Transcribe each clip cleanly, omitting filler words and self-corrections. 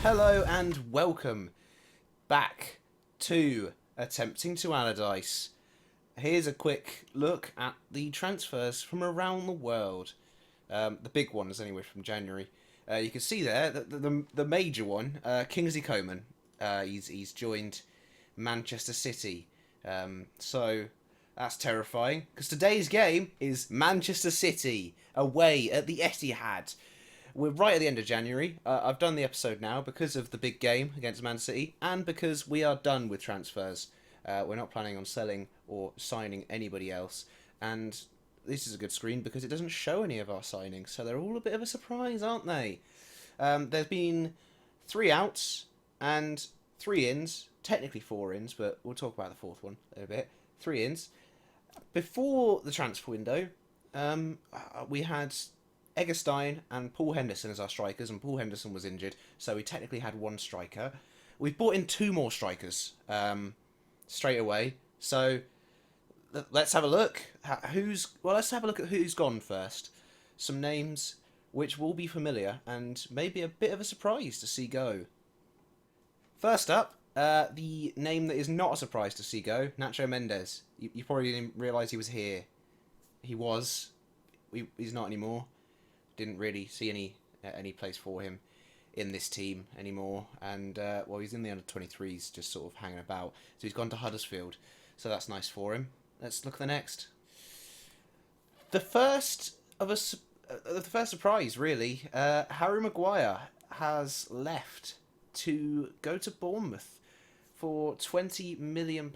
Hello and welcome back to Attempting to Allardyce. Here's a quick look at the transfers from around the world. The big ones, anyway, from January. You can see there that the major one, Kingsley Coman. He's joined Manchester City. So that's terrifying because today's game is Manchester City away at the Etihad. We're right at the end of January. I've done the episode now because of the big game against Man City and because we are done with transfers. We're not planning on selling or signing anybody else. And this is a good screen because it doesn't show any of our signings. So they're all a bit of a surprise, aren't they? There's been 3 outs and 3 ins. Technically 4 ins, but we'll talk about the fourth one in a bit. 3 ins. Before the transfer window, we had Eggestein and Paul Henderson as our strikers, and Paul Henderson was injured, so we technically had 1 striker. We've brought in 2 more strikers straight away. So let's have a look. Let's have a look at who's gone first. Some names which will be familiar and maybe a bit of a surprise to see go. First up, the name that is not a surprise to see go, Nacho Mendes. You probably didn't realise he was here. He was. He's not anymore. Didn't really see any place for him in this team anymore. And, he's in the under-23s, just sort of hanging about. So he's gone to Huddersfield. So that's nice for him. Let's look at the next. The first surprise, really. Harry Maguire has left to go to Bournemouth for £20 million.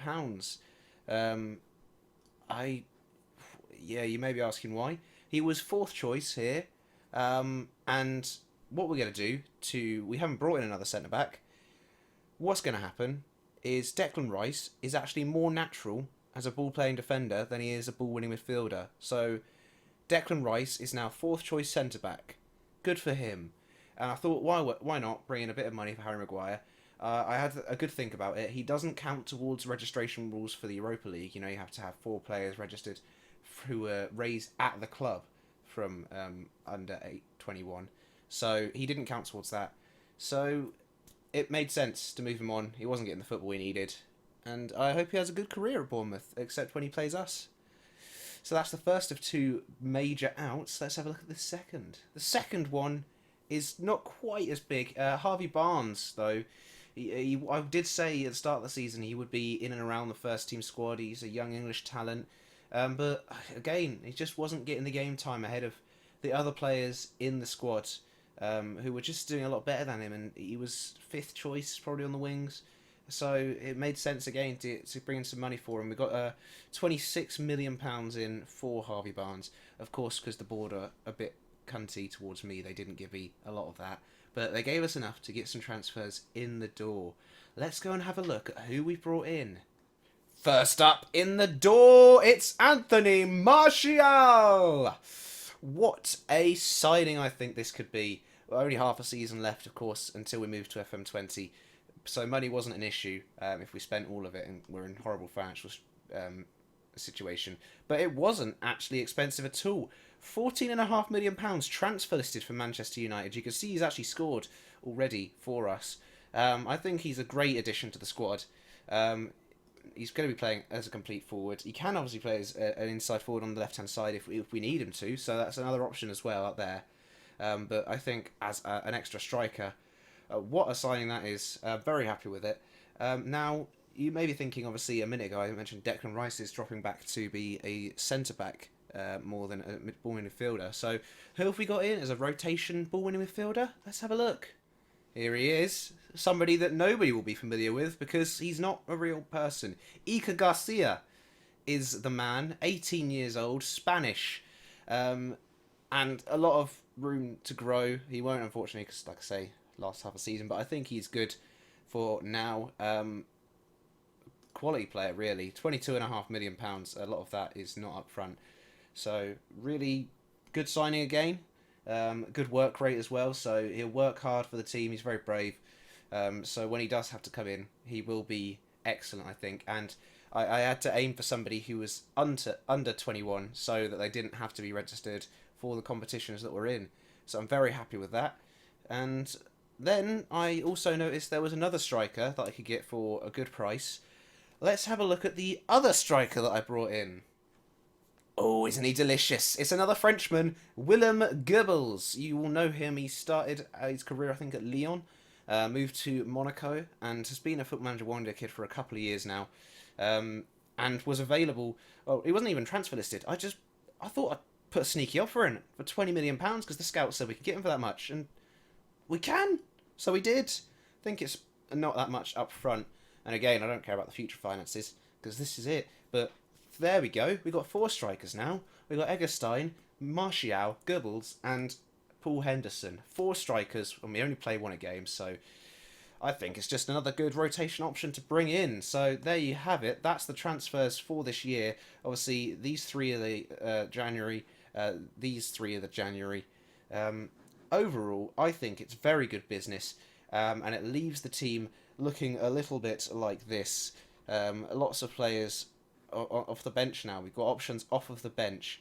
You may be asking why. He was 4th choice here. And what we're going to do we haven't brought in another centre-back. What's going to happen is Declan Rice is actually more natural as a ball-playing defender than he is a ball-winning midfielder. So Declan Rice is now 4th choice centre-back. Good for him. And I thought, why not bring in a bit of money for Harry Maguire? I had a good think about it. He doesn't count towards registration rules for the Europa League. You know, you have to have 4 players registered who were raised at the club from under 21. So he didn't count towards that. So it made sense to move him on. He wasn't getting the football he needed. And I hope he has a good career at Bournemouth, except when he plays us. So that's the first of 2 major outs. Let's have a look at the second. The second one is not quite as big. Harvey Barnes, though, I did say at the start of the season he would be in and around the first team squad. He's a young English talent. But again, he just wasn't getting the game time ahead of the other players in the squad who were just doing a lot better than him. And he was 5th choice, probably on the wings. So it made sense again to bring in some money for him. We got £26 million in for Harvey Barnes. Of course, because the board are a bit cunty towards me, they didn't give me a lot of that. But they gave us enough to get some transfers in the door. Let's go and have a look at who we brought in. First up in the door, it's Anthony Martial! What a signing I think this could be. Only half a season left, of course, until we move to FM20. So money wasn't an issue if we spent all of it, and we're in a horrible financial situation. But it wasn't actually expensive at all. £14.5 million transfer listed for Manchester United. You can see he's actually scored already for us. I think he's a great addition to the squad. He's going to be playing as a complete forward. He can obviously play as an inside forward on the left-hand side if we need him to, so that's another option as well out there. But I think as an extra striker, what a signing that is. Very happy with it. Now, you may be thinking, obviously, a minute ago I mentioned Declan Rice is dropping back to be a centre-back more than a ball-winning midfielder. So who have we got in as a rotation ball-winning midfielder? Let's have a look. Here he is. Somebody that nobody will be familiar with because he's not a real person. Iker Garcia is the man, 18 years old, Spanish, and a lot of room to grow. He won't, unfortunately, because, like I say, last half a season, but I think he's good for now. Quality player, really. £22.5 million. A lot of that is not up front. So, really good signing again. Good work rate as well, so he'll work hard for the team. He's very brave. So when he does have to come in, he will be excellent, I think. And I had to aim for somebody who was under 21 so that they didn't have to be registered for the competitions that we're in. So I'm very happy with that. And Then I also noticed there was another striker that I could get for a good price. Let's have a look at the other striker that I brought in. Oh, isn't he delicious? It's another Frenchman, Willem Goebbels. You will know him. He started his career, I think, at Lyon, moved to Monaco, and has been a Football Manager Wonder kid for a couple of years now, and was available. Well, he wasn't even transfer listed. I thought I'd put a sneaky offer in for £20 million because the scouts said we could get him for that much, and we can. So we did. I think it's not that much up front. And again, I don't care about the future finances because this is it. But there we go. We've got 4 strikers now. We've got Eggestein, Martial, Goebbels, and Paul Henderson. 4 strikers, and we only play one a game, so I think it's just another good rotation option to bring in. So there you have it. That's the transfers for this year. Obviously, these 3 are the January. These 3 are the January. Overall, I think it's very good business, and it leaves the team looking a little bit like this. Lots of players off the bench now. We've got options off of the bench.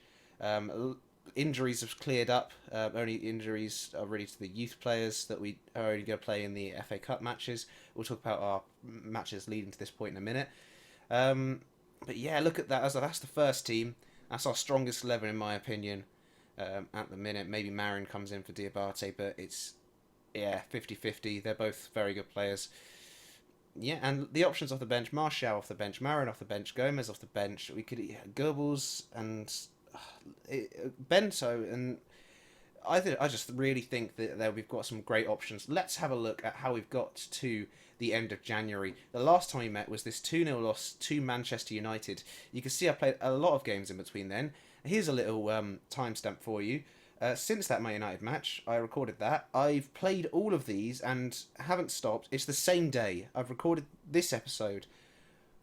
Injuries have cleared up. Only injuries are really to the youth players that we are only going to play in the FA Cup matches. We'll talk about our matches leading to this point in a minute. But yeah, look at that. That's the first team. That's our strongest 11 in my opinion. At the minute, maybe Marin comes in for Diabate, but it's 50-50. They're both very good players. Yeah, and the options off the bench: Martial off the bench, Marin off the bench, Gomez off the bench. We could Goebbels and Bento, and I just really think that we've got some great options. Let's have a look at how we've got to the end of January. The last time we met was this 2-0 loss to Manchester United. You can see I played a lot of games in between then. Here's a little timestamp for you. Since that Man United match, I recorded that. I've played all of these and haven't stopped. It's the same day. I've recorded this episode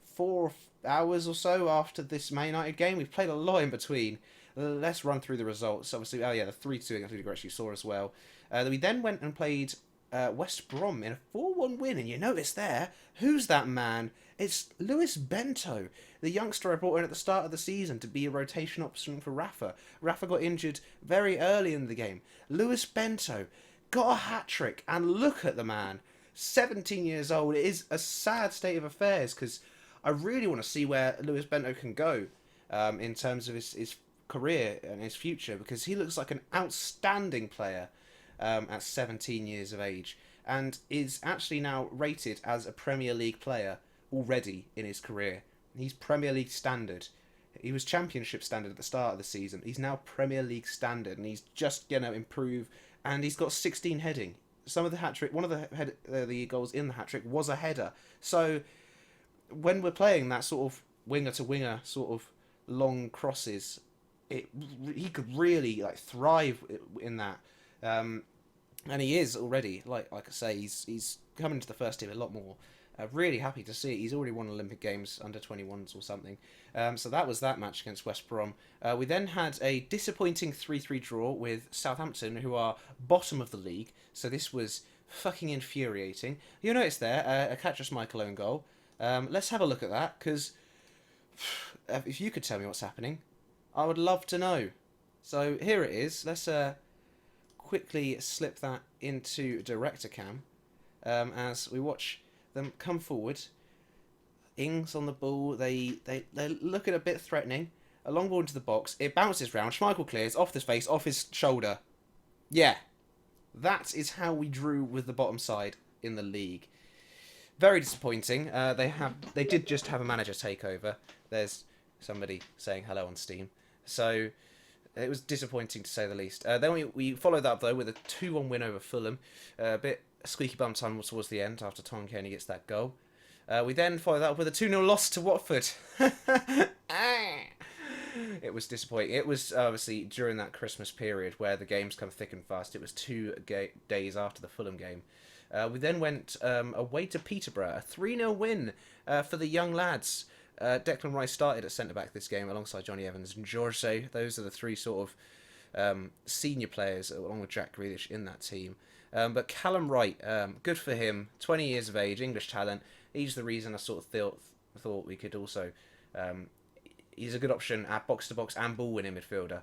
4 hours or so after this Man United game. We've played a lot in between. Let's run through the results. Obviously, the 3-2 against Ludogorets you saw as well. We then went and played West Brom in a 4-1 win, and you notice there, who's that man? It's Luis Bento, the youngster I brought in at the start of the season to be a rotation option for Rafa. Rafa got injured very early in the game. Luis Bento got a hat-trick, and look at the man. 17 years old. It is a sad state of affairs, because I really want to see where Luis Bento can go in terms of his career and his future, because he looks like an outstanding player at 17 years of age, and is actually now rated as a Premier League player already in his career. He's Premier League standard. He was Championship standard at the start of the season. He's now Premier League standard, and he's just going to improve. And he's got 16 heading. Some of the hat trick, one of the goals in the hat trick was a header. So when we're playing that sort of winger to winger sort of long crosses, he could really thrive in that. And he is already, like I say, he's coming to the first team a lot more. Really happy to see it. He's already won Olympic Games under 21s or something. So that was that match against West Brom. We then had a disappointing 3-3 draw with Southampton, who are bottom of the league. So this was fucking infuriating. You'll notice there, a Catch Michael own goal. Let's have a look at that, because if you could tell me what's happening, I would love to know. So here it is. Let's quickly slip that into director cam as we watch them come forward. Ings on the ball. They look a bit threatening. A long ball into the box. It bounces round. Schmeichel clears off his face, off his shoulder. Yeah, that is how we drew with the bottom side in the league. Very disappointing. They did just have a manager takeover. There's somebody saying hello on Steam. So it was disappointing to say the least. Then we followed that up though with a 2-1 win over Fulham. A bit squeaky bum time towards the end after Tom Kenny gets that goal. We then followed that up with a 2-0 loss to Watford. It was disappointing. It was obviously during that Christmas period where the games come thick and fast. It was 2 days after the Fulham game. We then went away to Peterborough. A 3-0 win for the young lads. Declan Rice started at centre-back this game alongside Johnny Evans and Jorge. Those are the 3 sort of senior players, along with Jack Grealish, in that team. But Callum Wright, good for him. 20 years of age, English talent. He's the reason I sort of thought we could also... he's a good option at box-to-box and ball-winning midfielder.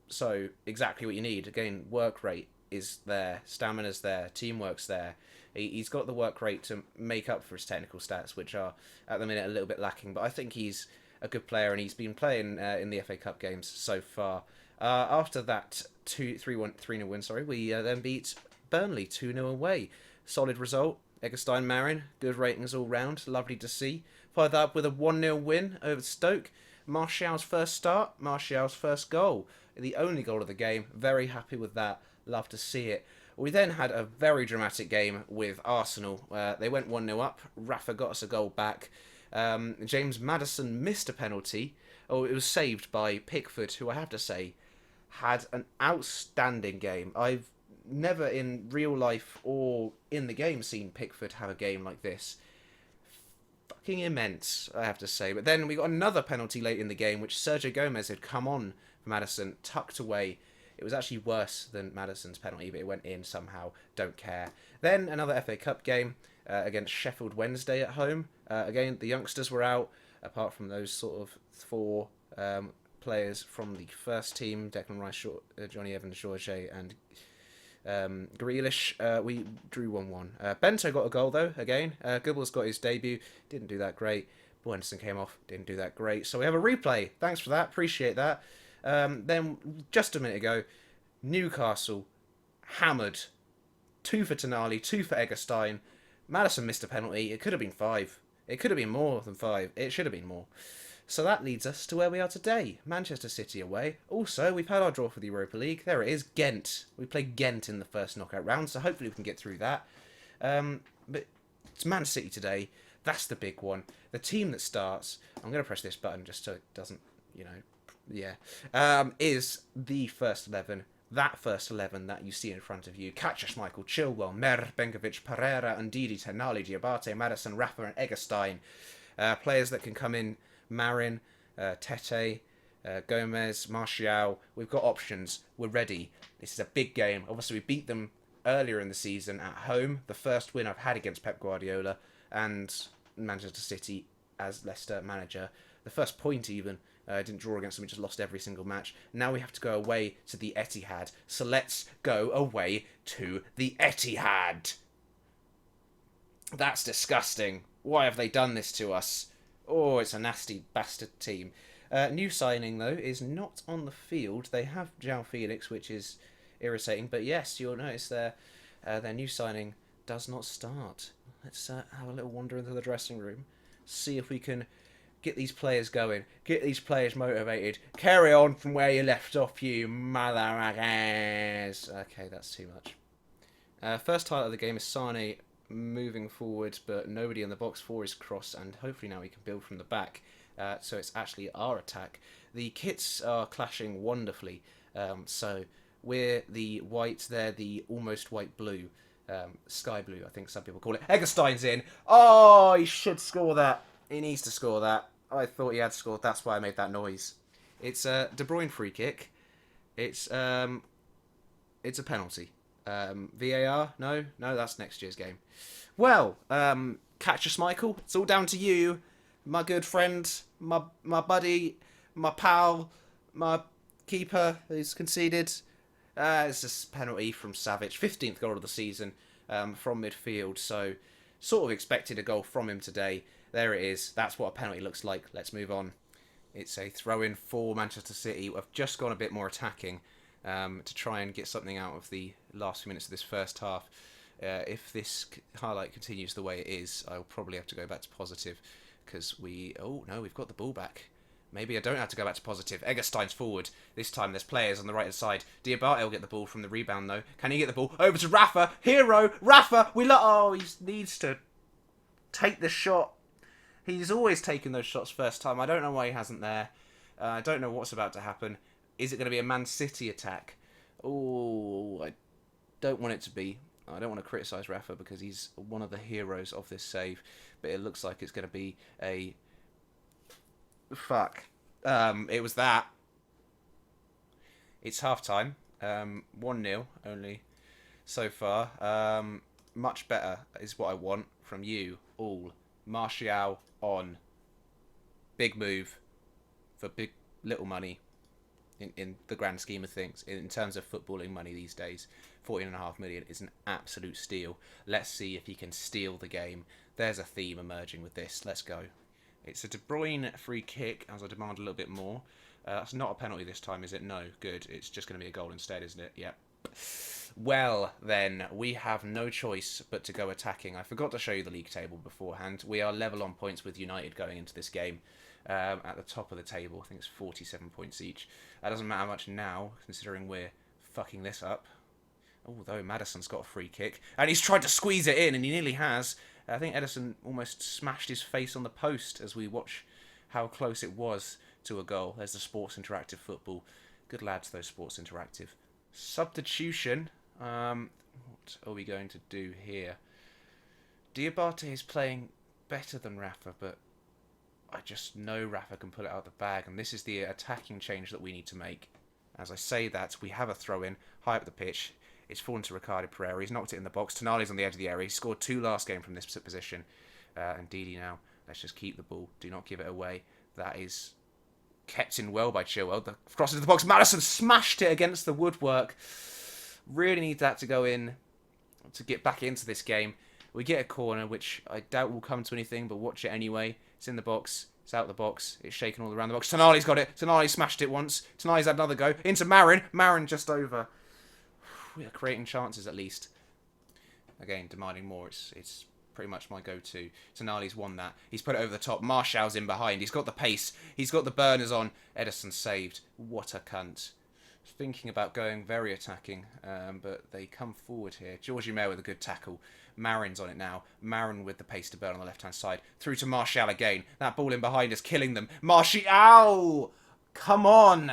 So exactly what you need. Again, work rate. is there, stamina's there, teamwork's there. He's got the work rate to make up for his technical stats, which are at the minute a little bit lacking. But I think he's a good player, and he's been playing in the FA Cup games so far. After that 3-0 win, sorry, we then beat Burnley 2-0 away. Solid result. Eggestein Marin, good ratings all round. Lovely to see. Followed that up with a 1-0 win over Stoke. Martial's first start, Martial's first goal. The only goal of the game. Very happy with that. Love to see it. We then had a very dramatic game with Arsenal. They went 1-0 up. Rafa got us a goal back. James Maddison missed a penalty. Oh, it was saved by Pickford, who I have to say had an outstanding game. I've never in real life or in the game seen Pickford have a game like this. Fucking immense, I have to say. But then we got another penalty late in the game, which Sergio Gomez had come on for Maddison, tucked away. It was actually worse than Maddison's penalty, but it went in somehow. Don't care. Then another FA Cup game against Sheffield Wednesday at home. Again, the youngsters were out, apart from those sort of four players from the first team, Declan Rice, Johnny Evans, Jorge, and Grealish. We drew 1-1. Bento got a goal, though, again. Goebbels got his debut. Didn't do that great. Anderson came off. Didn't do that great. So we have a replay. Thanks for that. Appreciate that. Then, just a minute ago, Newcastle hammered. 2 for Tonali, 2 for Eggestein. Maddison missed a penalty. It could have been 5. It could have been more than 5. It should have been more. So that leads us to where we are today. Manchester City away. Also, we've had our draw for the Europa League. There it is, Ghent. We played Ghent in the first knockout round, so hopefully we can get through that. But it's Man City today. That's the big one. The team that starts, I'm going to press this button just so it doesn't, is the first 11. That first 11 that you see in front of you. Catch Michael, Chilwell, Mer, Benkovic, Pereira, Ndidi, Tonali, Diabate, Maddison, Rafa, and Eggestein. Players that can come in. Marin, Tete, Gomez, Martial. We've got options. We're ready. This is a big game. Obviously, we beat them earlier in the season at home. The first win I've had against Pep Guardiola and Manchester City as Leicester manager. The first point even. Didn't draw against them. We just lost every single match. Now we have to go away to the Etihad. So let's go away to the Etihad. That's disgusting. Why have they done this to us? Oh, it's a nasty bastard team. New signing, though, is not on the field. They have João Felix, which is irritating. But yes, you'll notice their new signing does not start. Let's have a little wander into the dressing room. See if we can get these players going. Get these players motivated. Carry on from where you left off, you motherfuckers. Okay, that's too much. First title of the game is Sane moving forward, but nobody in the box 4 is cross, and hopefully now we can build from the back. So it's actually our attack. The kits are clashing wonderfully. So we're the white, they're the almost white blue. Sky blue, I think some people call it. Eggestein's in. Oh, he should score that. He needs to score that. I thought he had scored. That's why I made that noise. It's a De Bruyne free kick. It's a penalty. VAR? No, that's next year's game. Well, catch us, Michael. It's all down to you, my good friend, my buddy, my pal, my keeper who's conceded. It's just penalty from Savic, 15th goal of the season from midfield. So, sort of expected a goal from him today. There it is. That's what a penalty looks like. Let's move on. It's a throw-in for Manchester City. I've just gone a bit more attacking to try and get something out of the last few minutes of this first half. If this highlight continues the way it is, I'll probably have to go back to positive because we've got the ball back. Maybe I don't have to go back to positive. Eggestein's forward. This time there's players on the right-hand side. Diabate will get the ball from the rebound, though. Can he get the ball? Over to Rafa. Hero. Rafa. He needs to take the shot. He's always taken those shots first time. I don't know why he hasn't there. I don't know what's about to happen. Is it going to be a Man City attack? Oh, I don't want it to be. I don't want to criticise Rafa because he's one of the heroes of this save. But it looks like it's going to be a... Fuck. It was that. It's half-time. 1-0 only so far. Much better is what I want from you all. Martial on. Big move for big little money. in the grand scheme of things. In terms of footballing money these days, 14.5 million is an absolute steal. Let's see if he can steal the game. There's a theme emerging with this. Let's go. It's a De Bruyne free kick, as I demand a little bit more. That's not a penalty this time, is it? No, good. It's just going to be a goal instead, isn't it? Yep. Well, then, we have no choice but to go attacking. I forgot to show you the league table beforehand. We are level on points with United going into this game. At the top of the table, I think it's 47 points each. That doesn't matter much now, considering we're fucking this up. Although Maddison's got a free kick, and he's tried to squeeze it in, and he nearly has. I think Ederson almost smashed his face on the post as we watch how close it was to a goal. There's the Sports Interactive football. Good lads, those Sports Interactive. Substitution. What are we going to do here? Diabate is playing better than Rafa, but I just know Rafa can pull it out of the bag, and this is the attacking change that we need to make. As I say that, we have a throw-in high up the pitch. It's fallen to Ricardo Pereira. He's knocked it in the box. Tonali's on the edge of the area. He scored 2 last game from this position. And Didi now. Let's just keep the ball. Do not give it away. That is kept in well by Chilwell. The cross into the box. Maddison smashed it against the woodwork. Really need that to go in to get back into this game. We get a corner, which I doubt will come to anything, but watch it anyway. It's in the box. It's out the box. It's shaking all around the box. Tonali's got it. Tonali smashed it once. Tonali's had another go. Into Marin. Marin just over. We are creating chances at least. Again, demanding more. It's pretty much my go-to. Tonali's won that. He's put it over the top. Martial's in behind. He's got the pace. He's got the burners on. Ederson saved. What a cunt. Thinking about going very attacking, but they come forward here. Georgie Mayer with a good tackle. Marin's on it now. Marin with the pace to burn on the left-hand side. Through to Martial again. That ball in behind is killing them. Martial! Come on!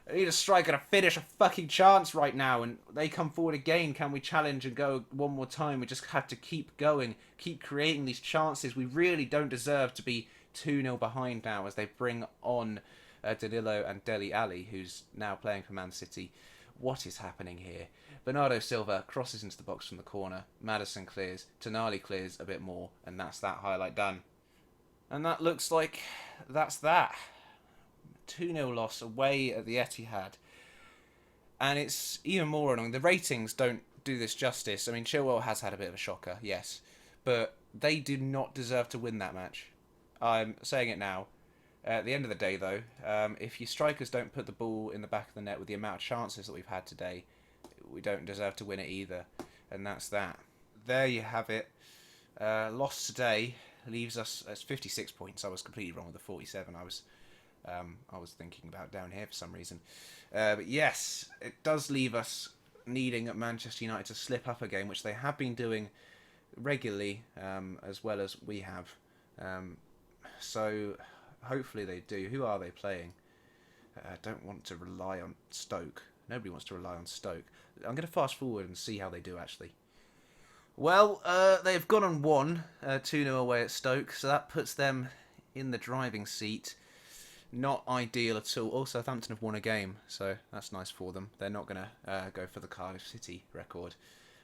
I need a striker to finish a fucking chance right now, and they come forward again. Can we challenge and go one more time? We just have to keep going, keep creating these chances. We really don't deserve to be 2-0 behind now as they bring on Danilo and Dele Alli, who's now playing for Man City. What is happening here? Bernardo Silva crosses into the box from the corner. Maddison clears. Tonali clears a bit more, and that's that highlight done. And that looks like that's that. 2-0 loss away at the Etihad. And it's even more annoying. The ratings don't do this justice. I mean, Chilwell has had a bit of a shocker, yes. But they do not deserve to win that match. I'm saying it now. At the end of the day, though, if your strikers don't put the ball in the back of the net with the amount of chances that we've had today, we don't deserve to win it either. And that's that. There you have it. Loss today leaves us at 56 points. I was completely wrong with the 47. I was thinking about down here for some reason. But yes, it does leave us needing Manchester United to slip up a game, which they have been doing regularly, as well as we have. So hopefully they do. Who are they playing? I don't want to rely on Stoke. Nobody wants to rely on Stoke. I'm going to fast forward and see how they do, actually. Well, they've gone and won 2-0 away at Stoke, so that puts them in the driving seat. Not ideal at all. Also, Southampton have won a game, so that's nice for them. They're not going to go for the Cardiff City record.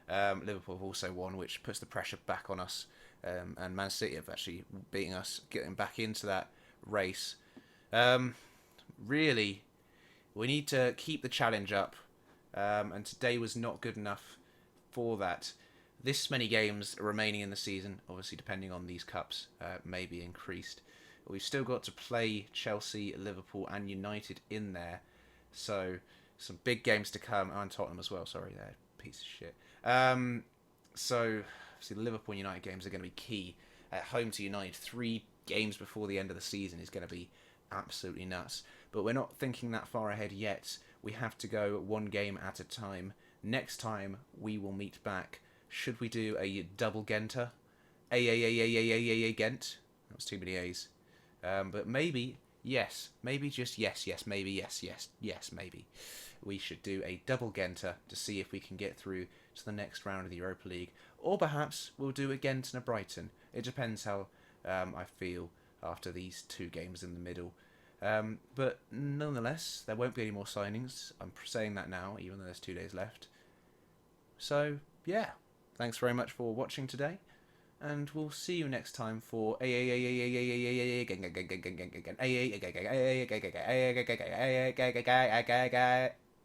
Liverpool have also won, which puts the pressure back on us. And Man City have actually beaten us, getting back into that race. Really, we need to keep the challenge up. And today was not good enough for that. This many games remaining in the season, obviously depending on these cups, may be increased. We've still got to play Chelsea, Liverpool and United in there. So, some big games to come. And Tottenham as well, sorry, they're a piece of shit. So, obviously the Liverpool and United games are going to be key. At home to United, 3 games before the end of the season is going to be absolutely nuts. But we're not thinking that far ahead yet. We have to go one game at a time. Next time we will meet back. Should we do a double Genter? Gent? That was too many A's. But maybe, yes. Maybe just yes, maybe yes, maybe. We should do a double Genter to see if we can get through to the next round of the Europa League. Or perhaps we'll do a Gent and a Brighton. It depends how I feel after these 2 games in the middle. But nonetheless, there won't be any more signings. I'm saying that now, even though there's 2 days left. So, yeah. Thanks very much for watching today. and we'll see you next time for